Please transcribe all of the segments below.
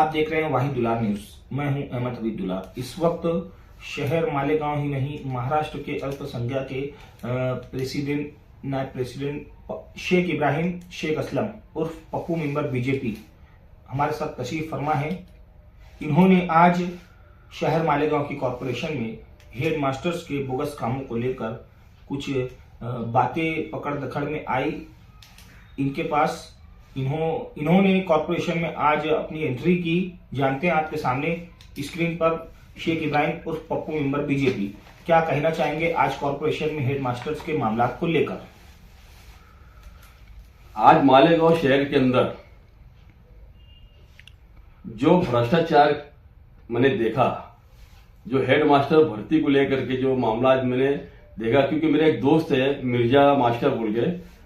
आप देख रहे हैं वाहिद दुलार न्यूज। मैं हूं अहमद हबीब दुलार। इस वक्त शहर मालेगांव ही नहीं, महाराष्ट्र के अल्पसंख्यक के प्रेसिडेंट, नायब प्रेसिडेंट शेख इब्राहिम शेख असलम उर्फ पप्पू मेंबर बीजेपी हमारे साथ तशरीफ फरमा है। इन्होंने आज शहर मालेगांव की कॉरपोरेशन में हेड मास्टर्स के बोगस कामों को लेकर कुछ बातें पकड़ दखड़ में आई इनके पास। इन्होंने कॉरपोरेशन में आज अपनी एंट्री की। जानते हैं आपके सामने स्क्रीन पर शेख इब्राहिम उर्फ पप्पू मेंबर बीजेपी क्या कहना चाहेंगे आज कॉरपोरेशन में हेड मास्टर्स के मामला को लेकर। आज मालेगांव शहर के अंदर जो भ्रष्टाचार मैंने देखा, जो हेड मास्टर भर्ती को लेकर के जो मामला आज मैंने देखा, क्योंकि मेरा एक दोस्त है मिर्जा मास्टर बोल के,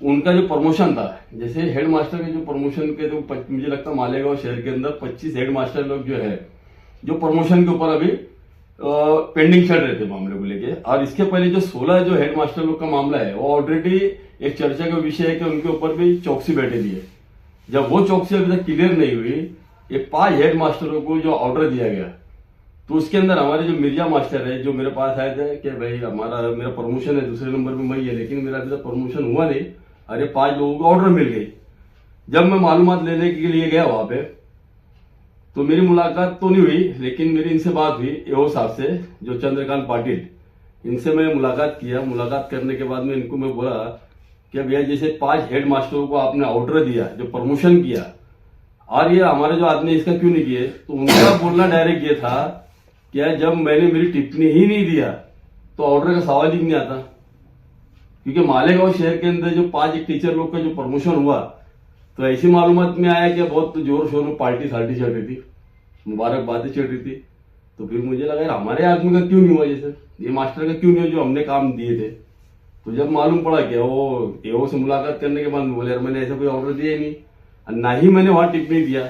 उनका जो प्रमोशन था, जैसे हेड मास्टर के जो प्रमोशन के, तो मुझे लगता है मालेगांव शहर के अंदर 25 हेड मास्टर लोग जो है जो प्रमोशन के ऊपर अभी पेंडिंग चल रहे थे मामले को लेके। और इसके पहले जो 16 जो हेड मास्टर लोग का मामला है वो ऑलरेडी एक चर्चा का विषय है कि उनके ऊपर भी चौकसी बैठे दी है। जब वो चौकसी अभी तक क्लियर नहीं हुई, ये 5 हेड मास्टरों को जो ऑर्डर दिया गया, तो उसके अंदर हमारे जो मिर्जा मास्टर है जो मेरे पास आए थे कि भाई मेरा प्रमोशन है, दूसरे नंबर पे मैं ही है, लेकिन मेरा अभी तक प्रमोशन हुआ नहीं। अरे 5 लोगों को ऑर्डर मिल गई। जब मैं मालूमात लेने के लिए गया वहां पे, तो मेरी मुलाकात तो नहीं हुई, लेकिन मेरी इनसे बात हुई एओ साहब से, जो चंद्रकांत पाटिल, इनसे मैंने मुलाकात किया। मुलाकात करने के बाद में इनको मैं बोला कि भैया जैसे 5 हेड मास्टरों को आपने ऑर्डर दिया, जो प्रमोशन किया, और ये हमारे जो आदमी इसका क्यों नहीं किए, तो उनका बोलना डायरेक्ट ये था कि जब मैंने मेरी टिप्पणी ही नहीं दिया तो ऑर्डर का सवाल ही नहीं आता। क्योंकि मालेगांव शहर के अंदर जो 5 टीचर लोग का जो प्रमोशन हुआ, तो ऐसी मालूमात में आया कि बहुत जोर शोर में पार्टी सार्टी चल रही थी, मुबारकबादें चल रही थी। तो फिर मुझे लगा यार हमारे आदमी का क्यों नहीं हुआ, जैसे ये मास्टर का क्यों नहीं हुआ जो हमने काम दिए थे। तो जब मालूम पड़ा कि वो एओ से मुलाकात करने के बाद बोले यार मैंने ऐसा कोई ऑर्डर दिया ही नहीं, और ना ही मैंने वहां टिप्पणी दिया,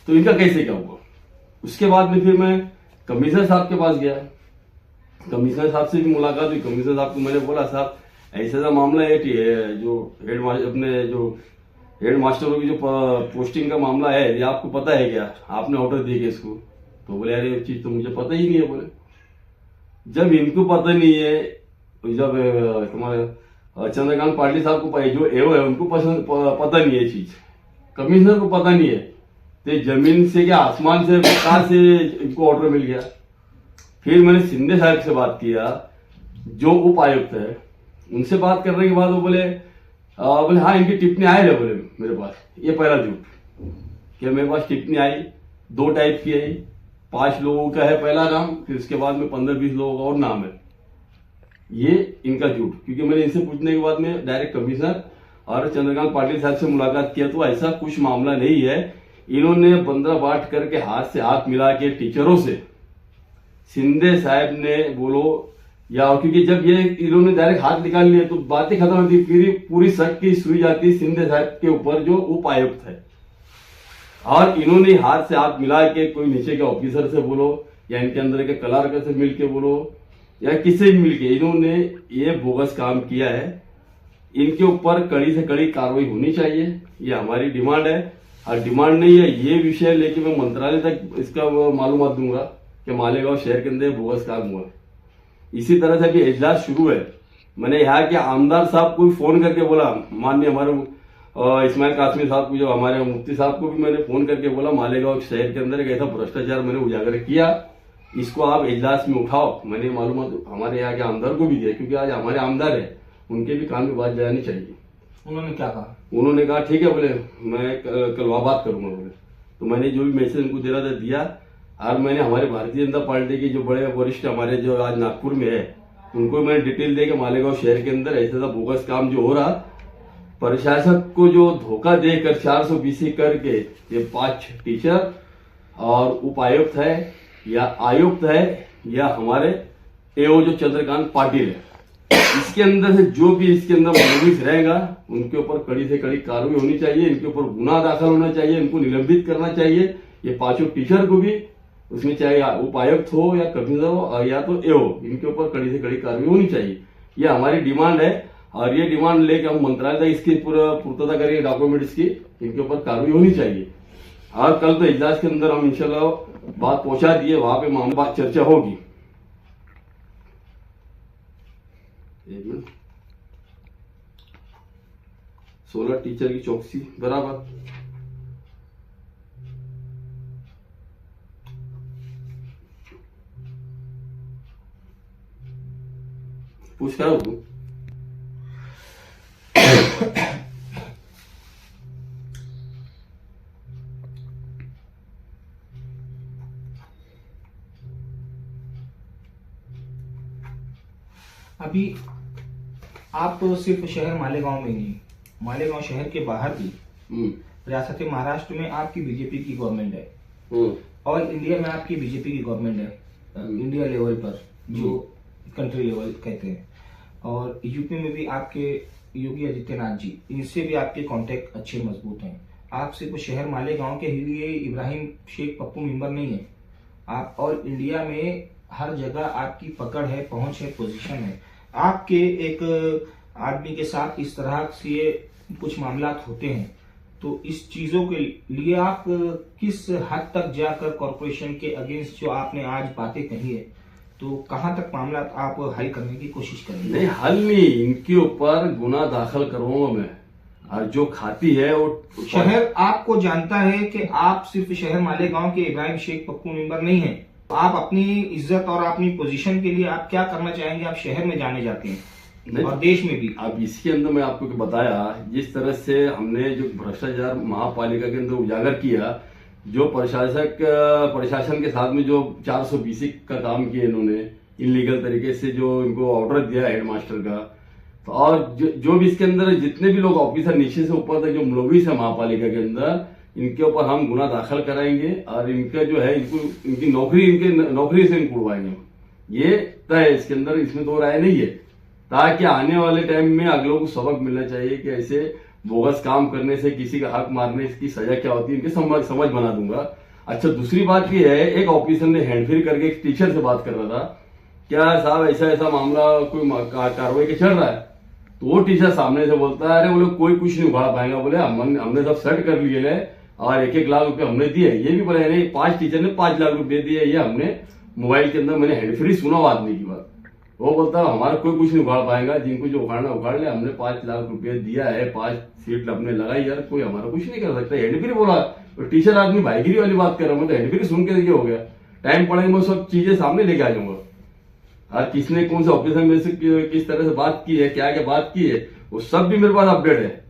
तो इनका कैसे क्या हुआ। उसके बाद में फिर मैं कमिश्नर साहब के पास गया। कमिश्नर साहब से भी मुलाकात हुई। कमिश्नर साहब को मैंने बोला साहब ऐसा सा मामला है जो हेड मास्टरों की जो पोस्टिंग का मामला है, ये आपको पता है क्या, आपने ऑर्डर दिए क्या इसको। तो बोले यार ये चीज तो मुझे पता ही नहीं है। बोले जब इनको पता नहीं है, जब तुम्हारे चंद्रकांत पाटिल साहब को जो एओ है उनको पता नहीं है चीज, कमिश्नर को पता नहीं है, तो जमीन से क्या आसमान से कहां से इनको ऑर्डर मिल गया। फिर मैंने शिंदे साहब से बात किया जो उपायुक्त है, उनसे बात करने के बाद वो बोले हाँ इनकी टिप्पणी आई है बोले मेरे पास। ये पहला झूठ कि मेरे पास टिप्पणी आई, 2 टाइप की आई, 5 लोगों का है पहला नाम, फिर उसके बाद में 15-20 लोगों का और नाम है। ये इनका झूठ, क्योंकि मैंने इनसे पूछने के बाद में डायरेक्ट कमिश्नर और चंद्रकांत पाटिल साहब से मुलाकात किया, तो ऐसा कुछ मामला नहीं है। इन्होंने 15 बांट करके हाथ से हाथ मिला के टीचरों से, शिंदे साहब ने बोलो या, क्योंकि जब ये इन्होंने डायरेक्ट हाथ निकाल लिए तो बातें खत्म होती, पूरी शक की सुई जाती शिंदे साहब के ऊपर जो उपायुक्त है। और इन्होंने हाथ से हाथ मिला के कोई नीचे के ऑफिसर से बोलो या इनके अंदर के क्लर्क से मिलके बोलो या किसी भी मिलके, इन्होंने ये बोगस काम किया है। इनके ऊपर कड़ी से कड़ी कार्रवाई होनी चाहिए, ये हमारी डिमांड है। और डिमांड नहीं है, ये विषय लेके मैं मंत्रालय तक इसका मालूमात दूंगा कि मालेगांव शहर के अंदर बोगस काम हुआ। इसी तरह से अभी इजलास शुरू है। मैंने यहाँ के आमदार साहब को भी फोन करके बोला, माननीय हमारे इस्माइल कासमी साहब को, जो हमारे मुफ्ती साहब को भी मैंने फोन करके बोला मालेगांव शहर के अंदर एक ऐसा भ्रष्टाचार मैंने उजागर किया, इसको आप इजलास में उठाओ। मैंने मालूमात हमारे यहाँ के आमदार को भी दिया, क्योंकि आज हमारे आमदार है, उनके भी कान में बात जानी चाहिए। उन्होंने क्या कहा? उन्होंने कहा ठीक है बोले मैं कल बात करूंगा बोले। तो मैंने जो भी मैसेज उनको दे रहा था दिया। और मैंने हमारे भारतीय जनता पार्टी के जो बड़े वरिष्ठ हमारे जो आज नागपुर में है, उनको मैंने डिटेल दे के मालेगांव शहर के अंदर ऐसा बोगस काम जो हो रहा, प्रशासक को जो धोखा देकर 420 करके ये 5 टीचर और उपायुक्त है या आयुक्त है या हमारे एओ जो चंद्रकांत पाटिल है, इसके अंदर से जो भी इसके अंदर मुलविस रहेगा उनके ऊपर कड़ी से कड़ी कार्रवाई होनी चाहिए, इनके ऊपर गुना दाखिल होना चाहिए, इनको निलंबित करना चाहिए। ये 5 टीचर को भी, उसमें चाहे उपायुक्त हो या कमिश्नर हो या तो एओ, इनके ऊपर कड़ी से कड़ी कार्रवाई होनी चाहिए। ये हमारी डिमांड है। और ये डिमांड लेके हम मंत्रालय तक इसकी पूर्तता करेंगे, डॉक्यूमेंट्स की, इनके ऊपर कार्रवाई होनी चाहिए। और कल तो इजलास के अंदर हम इंशाल्लाह बात पहुंचा दिए, वहां पे मामला बात चर्चा होगी। एक मिनट, 16 टीचर की चौकसी बराबर। पूछ रहा हूं तू अभी आप सिर्फ शहर मालेगांव में ही नहीं, मालेगांव शहर के बाहर भी रियासत महाराष्ट्र में आपकी बीजेपी की गवर्नमेंट है, ऑल इंडिया में आपकी बीजेपी की गवर्नमेंट है, इंडिया लेवल पर जो कंट्री लेवल कहते हैं, और यूपी में भी आपके योगी आदित्यनाथ जी, इनसे भी आपके कांटेक्ट अच्छे मजबूत हैं। आप सिर्फ शहर मालेगांव के लिए इब्राहिम शेख पप्पू मेंबर नहीं है, आप ऑल इंडिया में हर जगह आपकी पकड़ है, पहुंच है, पोजीशन है। आपके एक आदमी के साथ इस तरह से कुछ मामलात होते हैं, तो इस चीजों के लिए आप किस हद तक जाकर कॉरपोरेशन के अगेंस्ट जो आपने आज बातें कही है, तो कहां तक मामला आप हल करने की कोशिश करेंगे? नहीं, हल नहीं, इनके ऊपर गुना दाखिल करूंगा मैं, और जो खाती है वो शहर आपको जानता है कि आप सिर्फ शहर मालेगांव के इब्राहिम शेख पप्पू मेंबर नहीं है, आप अपनी इज्जत और अपनी पोजीशन के लिए आप क्या करना चाहेंगे? आप शहर में जाने जाते हैं और देश में भी। अब इसके अंदर मैं आपको बताया, जिस तरह से हमने जो भ्रष्टाचार महापालिका के अंदर उजागर किया, जो प्रशासन के साथ में जो 420 का काम किया इन्होंने, इलीगल तरीके से जो इनको ऑर्डर दिया हेडमास्टर का, तो और जो भी इसके अंदर जितने भी लोग ऑफिसर नीचे से ऊपर तक जो मुलविस है महापालिका के अंदर, इनके ऊपर हम गुना दाखिल कराएंगे और इनका जो है इनकी नौकरी से इनको उड़वाएंगे। ये तय है इसके अंदर, इसमें दो राय नहीं है, ताकि आने वाले टाइम में अगलों को सबक मिलना चाहिए कि ऐसे बोगस काम करने से, किसी का हक मारने की सजा क्या होती है, इनकी समझ बना दूंगा। अच्छा, दूसरी बात ये है, एक ऑफिसर ने हैंडफ्री करके एक टीचर से बात कर रहा था, क्या साहब ऐसा मामला कोई कार्रवाई के चल रहा है, तो वो टीचर सामने से बोलता है, अरे बोले कोई कुछ नहीं उखाड़ पाएगा, बोले हमने सब सेट कर लिए है और 1-1 लाख रुपए हमने दिए। ये भी बोले नहीं, 5 टीचर ने 5 लाख रुपए दिए, ये हमने मोबाइल के अंदर मैंने हैंडफ्री सुना आदमी की बात। वो बोलता है हमारा कोई कुछ नहीं उखाड़ पाएगा, जिनको जो उखाड़ना उखाड़ ले, हमने 5 लाख रुपए दिया है, 5 सीट हमने लगाई, यार कोई हमारा कुछ नहीं कर सकता। हैंडफ्री बोला, तो टीचर आदमी भाईगिरी वाली बात कर रहा हूँ, तो हैंडफ्री सुन के हो गया। टाइम पड़ेगा मैं सब चीजें सामने लेके आ जाऊंगा, और किसने कौन सा ऑफिसर में से किस तरह से बात की है, क्या क्या बात की है, वो सब भी मेरे पास अपडेट है।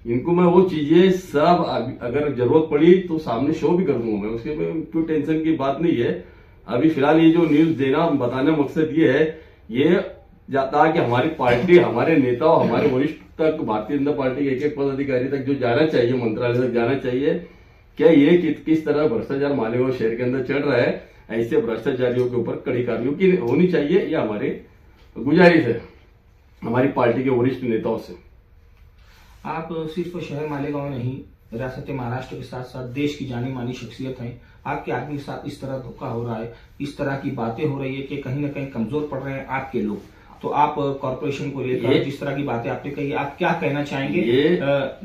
इनको मैं वो चीजें सब अगर जरूरत पड़ी तो सामने शो भी कर दूंगा मैं, उसके में कोई टेंशन की बात नहीं है। अभी फिलहाल ये जो न्यूज देना बताने का मकसद ये है, ये जाता है कि हमारी पार्टी, हमारे नेता और हमारे वरिष्ठ तक, भारतीय जनता पार्टी के 1-1 पदाधिकारी तक जो जाना चाहिए, मंत्रालय तक जाना चाहिए, क्या ये किस तरह भ्रष्टाचार मालेगांव शहर के अंदर चल रहा है, ऐसे भ्रष्टाचारियों के ऊपर कड़ी कार्रवाई की होनी चाहिए, यह हमारी गुजारिश है हमारी पार्टी के वरिष्ठ नेताओं से। आप सिर्फ शहर मालेगांव नहीं, रियासत महाराष्ट्र के साथ साथ देश की जानी मानी शख्सियत हैं। आपके आदमी के साथ इस तरह धोखा हो रहा है, इस तरह की बातें हो रही है कि कहीं ना कहीं कमजोर पड़ रहे हैं आपके लोग, तो आप कॉरपोरेशन को लेकर जिस तरह की बातें आपने कही, आप क्या कहना चाहेंगे?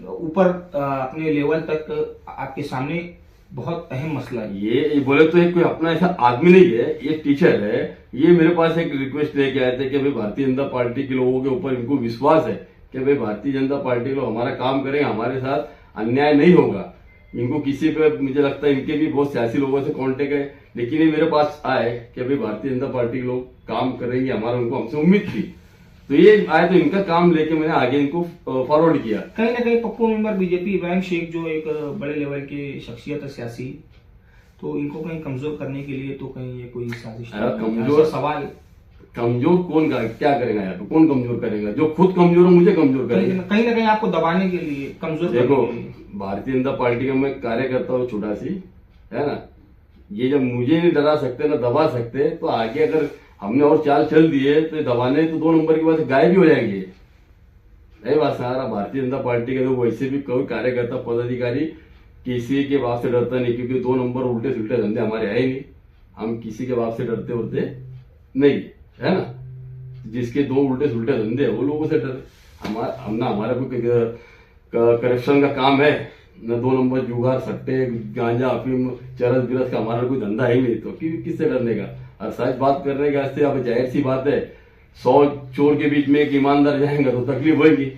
ऊपर अपने लेवल तक आपके सामने बहुत अहम मसला है। ये बोले तो कोई अपना ऐसा आदमी नहीं है, ये टीचर है। ये मेरे पास एक रिक्वेस्ट लेके आए थे कि भाई भारतीय जनता पार्टी के लोगों के ऊपर इनको विश्वास है कि भाई भारतीय जनता पार्टी लोग हमारा काम करेंगे, हमारे साथ अन्याय नहीं होगा। इनको किसी पे मुझे लगता है इनके भी बहुत सियासी लोगों से कांटेक्ट है, लेकिन ये मेरे पास आए कि भाई भारतीय जनता पार्टी के लोग काम करेंगे, हमारा उनको हमसे उम्मीद थी, तो ये आए, तो इनका काम लेके मैंने आगे इनको फॉरवर्ड किया। कहीं ना कहीं पप्पू मेंबर बीजेपी इब्राहिम शेख जो एक बड़े लेवल के शख्सियत है सियासी, तो इनको कहीं कमजोर करने के लिए तो कहीं ये कोई साजिश? कमजोर सवाल, कमजोर कौन क्या करेगा यार, कौन कमजोर करेगा? जो खुद कमजोर हो मुझे कमजोर करेगा। कहीं ना कहीं आपको दबाने के लिए, कमजोर देखो, भारतीय जनता पार्टी का मैं कार्यकर्ता हूँ छोटा सी, है ना, ये जब मुझे नहीं डरा सकते ना दबा सकते, तो आगे अगर हमने और चाल चल दिए तो दबाने तो 2 नंबर के बाद गायब भी हो जाएंगे। यही बात सारा भारतीय जनता पार्टी के लोग वैसे भी कोई कार्यकर्ता पदाधिकारी किसी के बाप से डरता नहीं, क्योंकि 2 नंबर उल्टे सुल्टे धंधे हमारे है ही नहीं, हम किसी के बाप से डरते उड़ते नहीं, है ना। जिसके 2 उल्टे सुल्टे धंधे वो लोगों से डर, हमारा कोई करप्शन का काम है न 2 नंबर जुगार, सट्टे, गांजा, अफीम, चरस बिरस का हमारा कोई धंधा है ही नहीं, तो किससे डरने का। और सच बात करने का इससे अब जाहिर सी बात है, 100 चोर के बीच में एक ईमानदार जाएंगे तो तकलीफ होगी,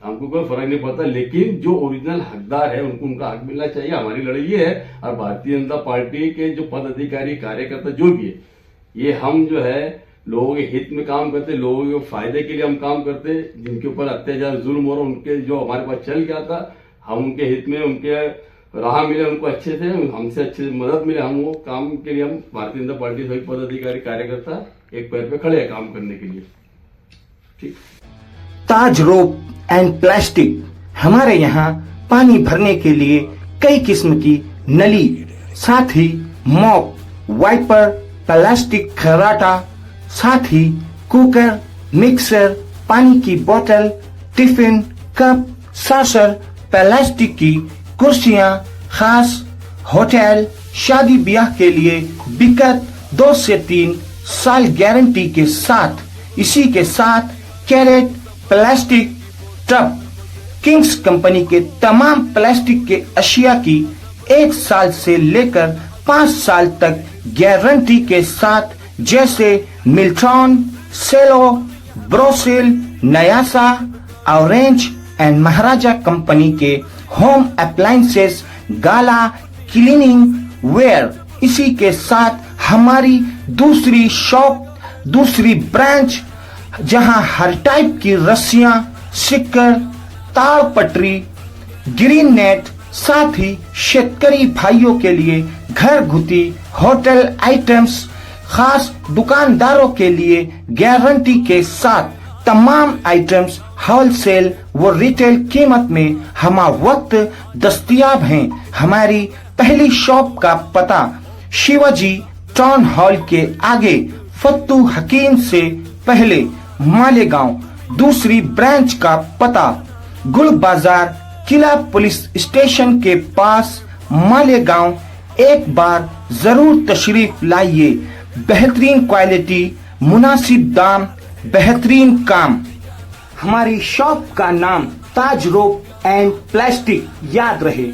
हमको कोई फर्क नहीं पड़ता। लेकिन जो ओरिजिनल हकदार है उनको उनका हक मिलना चाहिए। हमारी लड़ाई ये है, और भारतीय जनता पार्टी के जो पद अधिकारी, कार्यकर्ता जो भी है, ये हम जो है लोगों के हित में काम करते, लोगों के फायदे के लिए हम काम करते। जिनके ऊपर अत्याचार, जुल्म हो रहा, उनके जो हमारे पास चल गया था, हम उनके हित में, उनके राह मिले, उनको अच्छे से, हमसे अच्छे से मदद मिले, हम वो काम के लिए, हम भारतीय जनता पार्टी सभी पदाधिकारी, कार्यकर्ता एक पैर पे खड़े हैं काम करने के लिए। ठीक। ताज रोप एंड प्लास्टिक, हमारे यहाँ पानी भरने के लिए कई किस्म की नली, साथ ही मॉप, वाइपर, प्लास्टिक खराटा, साथ ही कुकर, मिक्सर, पानी की बोतल, टिफिन, कप, सासर, प्लास्टिक की कुर्सियां, खास होटल, शादी ब्याह के लिए बिकट 2 से 3 साल गारंटी के साथ। इसी के साथ crate, plastic tub, Kings company के तमाम प्लास्टिक के अशिया की 1 साल से लेकर 5 साल तक गारंटी के साथ, जैसे Milton, Cello, Borosil, Nayasa, Orange and Maharaja company के home appliances, Gala, cleaning ware. इसी के साथ हमारी दूसरी शॉप, दूसरी ब्रांच, जहां हर टाइप की रस्सियां, सिक्कर, ताड़ पटरी, ग्रीन नेट, साथ ही शेतकरी भाइयों के लिए घरगुती होटल आइटम्स, खास दुकानदारों के लिए गारंटी के साथ तमाम आइटम्स होलसेल व रिटेल कीमत में हमारा वक्त दस्तयाब हैं। हमारी पहली शॉप का पता शिवाजी टाउन हॉल के आगे, फत्तू हकीम से पहले, मालेगांव। दूसरी ब्रांच का पता गुल बाजार, किला पुलिस स्टेशन के पास, मालेगांव। एक बार जरूर तशरीफ लाइए। बेहतरीन क्वालिटी, मुनासिब दाम, बेहतरीन काम। हमारी शॉप का नाम ताज रोप एंड प्लास्टिक याद रहे।